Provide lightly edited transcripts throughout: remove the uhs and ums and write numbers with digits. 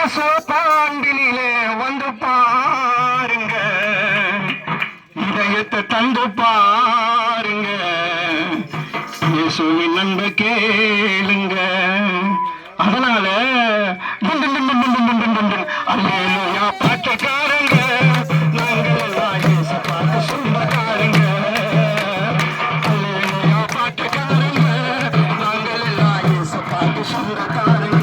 பாண்டிலே வந்து பாருங்க, இதயத்தை தந்து பாருங்க, இயேசுவின் அன்பை கேளுங்க. அதனால அல்லேலூயா பாட்டக்காரங்க, நாங்கள் எல்லாம் இயேசு பாட்டு சொந்தக்காரங்க. அல்லேலூயா பாட்டக்காரங்க, நாங்கள் எல்லாம் இயேசு பாட்டு சொந்தக்காரங்க.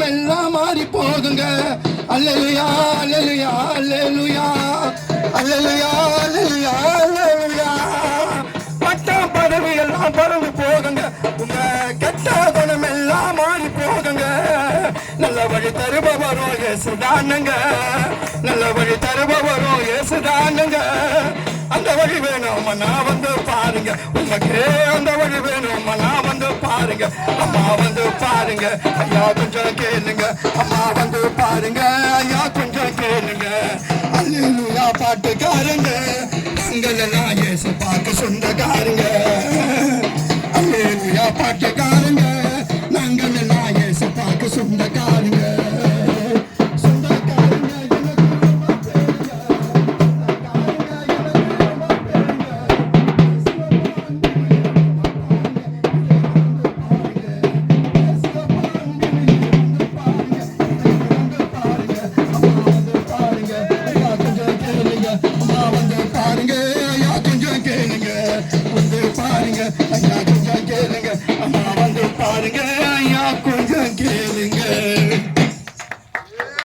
எல்லாம் மாறி போகுங்க. அல்லேலூயா அல்லேலூயா அல்லேலூயா அல்லேலூயா அல்லேலூயா அல்லேலூயா. பட்டம் பதவி எல்லாம் பறந்து போகுங்க. உங்க கெட்ட குணம் எல்லாம் மாறி போகுங்க. நல்ல வழி தருபவரும் இயேசுதானுங்க. நல்ல வழி தருபவரும் இயேசுதானுங்க. அந்த வழி வேணும் நான் வந்து பாருங்க. உனக்கே அந்த வழி வேணும் நான் வந்து பாருங்க. அம்மா வந்து பாருங்க, ஐயா கொஞ்சம் கேளுங்க. அம்மா வந்து பாருங்க, ஐயா கொஞ்சம் கேளுங்க. அல்லேலூயா பாட்டுக்காரங்க, நாங்கள் எல்லாம் இயேசு பார்க்க சொந்தக்காரங்க. அல்லேலூயா பாட்டுக்காரங்க, நாங்கள் எல்லாம் இயேசு பார்க்க சொந்தக்காரங்க. பாருங்க, ஐயா கொஞ்சம் கேளுங்க. வந்து பாருங்க, ஐயா